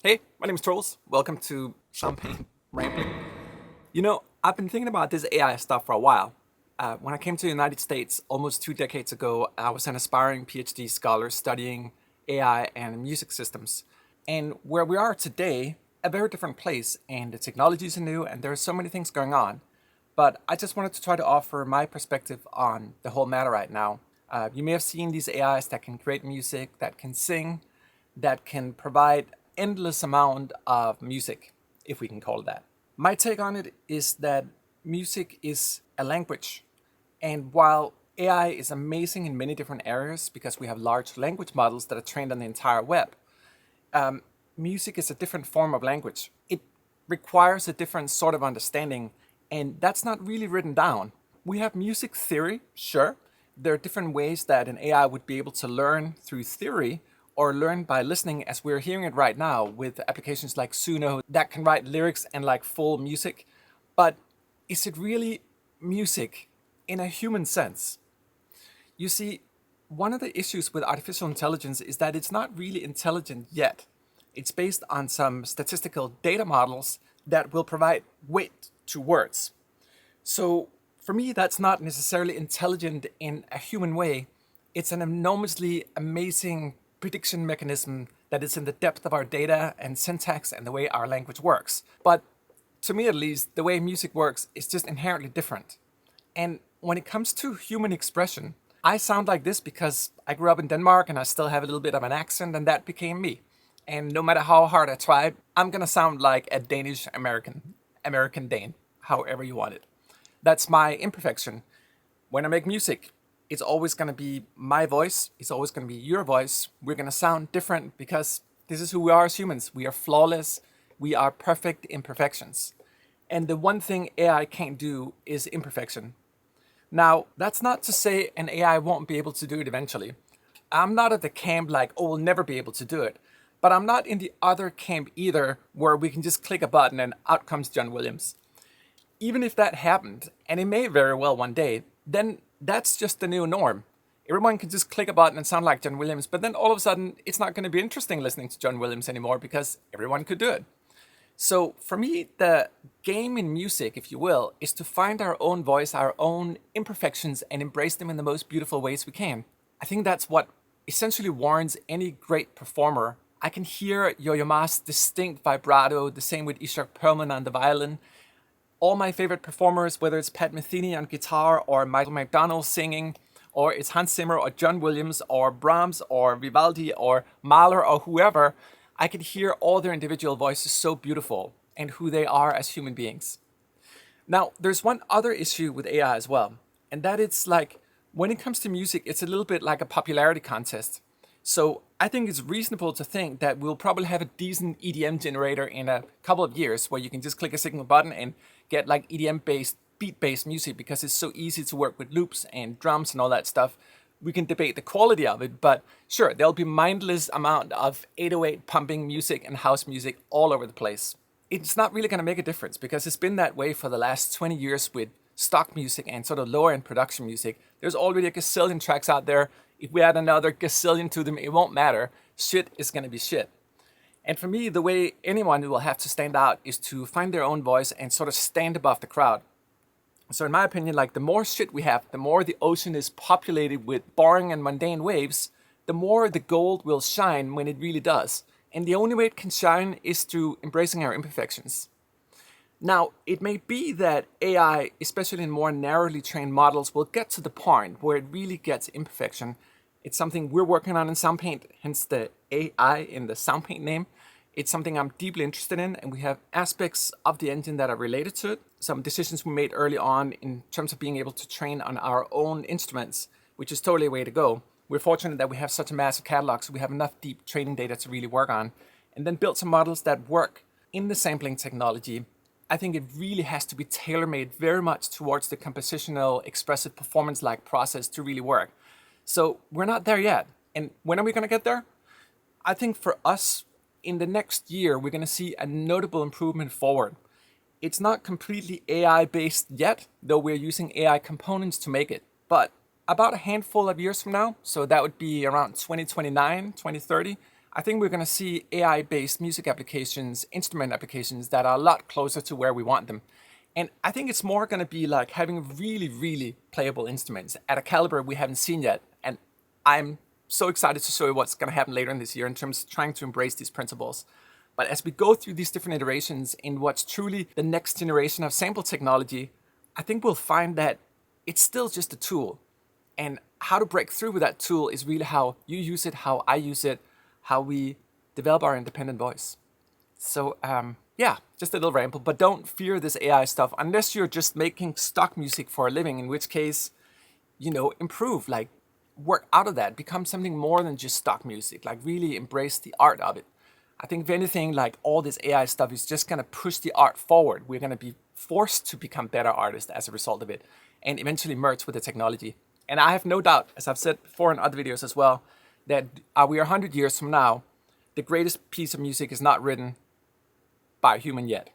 Hey, my name is Trolls. Welcome to Soundpaint Rambling. I've been thinking about this AI stuff for a while. When I came to the United States almost 2 decades ago, I was an aspiring PhD scholar studying AI and music systems. And where we are today, a very different place, and the technologies are new, and there are so many things going on. But I just wanted to try to offer my perspective on the whole matter right now. You may have seen these AIs that can create music, that can sing, that can provide endless amount of music, if we can call it that. My take on it is that music is a language. And while AI is amazing in many different areas because we have large language models that are trained on the entire web, music is a different form of language. It requires a different sort of understanding, and that's not really written down. We have music theory, sure. There are different ways that an AI would be able to learn through theory or learn by listening, as we're hearing it right now with applications like Suno that can write lyrics and like full music. But is it really music in a human sense? You see, one of the issues with artificial intelligence is that it's not really intelligent yet. It's based on some statistical data models that will provide weight to words. So for me, that's not necessarily intelligent in a human way. It's an enormously amazing prediction mechanism that is in the depth of our data and syntax and the way our language works. But to me, at least, the way music works is just inherently different. And when it comes to human expression, I sound like this because I grew up in Denmark and I still have a little bit of an accent, and that became me. And no matter how hard I try, I'm gonna sound like a Danish American, American Dane, however you want it. That's my imperfection. When I make music, it's always going to be my voice. It's always going to be your voice. We're going to sound different because this is who we are as humans. We are flawless. We are perfect imperfections. And the one thing AI can't do is imperfection. Now, that's not to say an AI won't be able to do it eventually. I'm not at the camp like, oh, we'll never be able to do it. But I'm not in the other camp either, where we can just click a button and out comes John Williams. Even if that happened, and it may very well one day, then that's just the new norm. Everyone can just click a button and sound like John Williams, but then all of a sudden, it's not going to be interesting listening to John Williams anymore because everyone could do it. So for me, the game in music, if you will, is to find our own voice, our own imperfections, and embrace them in the most beautiful ways we can. I think that's what essentially warrants any great performer. I can hear Yo-Yo Ma's distinct vibrato, the same with Ishak Perlman on the violin. All my favorite performers, whether it's Pat Metheny on guitar or Michael McDonald singing, or it's Hans Zimmer or John Williams or Brahms or Vivaldi or Mahler or whoever, I can hear all their individual voices so beautiful and who they are as human beings. Now, there's one other issue with AI as well, and that it's like when it comes to music, it's a little bit like a popularity contest. So I think it's reasonable to think that we'll probably have a decent EDM generator in a couple of years where you can just click a single button and get like EDM based, beat based music because it's so easy to work with loops and drums and all that stuff. We can debate the quality of it, but sure, there'll be mindless amount of 808 pumping music and house music all over the place. It's not really going to make a difference because it's been that way for the last 20 years with stock music and sort of lower end production music. There's already a gazillion tracks out there. If we add another gazillion to them, it won't matter. Shit is going to be shit. And for me, the way anyone will have to stand out is to find their own voice and sort of stand above the crowd. So in my opinion, like the more shit we have, the more the ocean is populated with boring and mundane waves, the more the gold will shine when it really does. And the only way it can shine is through embracing our imperfections. Now, it may be that AI, especially in more narrowly trained models, will get to the point where it really gets imperfection. It's something we're working on in Soundpaint, hence the AI in the Soundpaint name. It's something I'm deeply interested in, and we have aspects of the engine that are related to it. Some decisions we made early on in terms of being able to train on our own instruments, which is totally a way to go. We're fortunate that we have such a massive catalog, so we have enough deep training data to really work on, and then build some models that work in the sampling technology. I think it really has to be tailor-made very much towards the compositional, expressive, performance-like process to really work. So we're not there yet. And when are we going to get there? I think for us, in the next year, we're going to see a notable improvement forward. It's not completely AI based yet, though we're using AI components to make it. But about a handful of years from now, so that would be around 2029, 2030, I think we're going to see AI-based music applications, instrument applications that are a lot closer to where we want them. And I think it's more going to be like having really, really playable instruments at a caliber we haven't seen yet. And I'm so excited to show you what's going to happen later in this year in terms of trying to embrace these principles. But as we go through these different iterations in what's truly the next generation of sample technology, I think we'll find that it's still just a tool. And how to break through with that tool is really how you use it, how I use it, how we develop our independent voice. So yeah, just a little ramble, but don't fear this AI stuff unless you're just making stock music for a living, in which case, improve, like work out of that, become something more than just stock music, like really embrace the art of it. I think if anything, like all this AI stuff is just gonna push the art forward. We're gonna be forced to become better artists as a result of it and eventually merge with the technology. And I have no doubt, as I've said before in other videos as well, that we are 100 years from now, the greatest piece of music is not written by a human yet.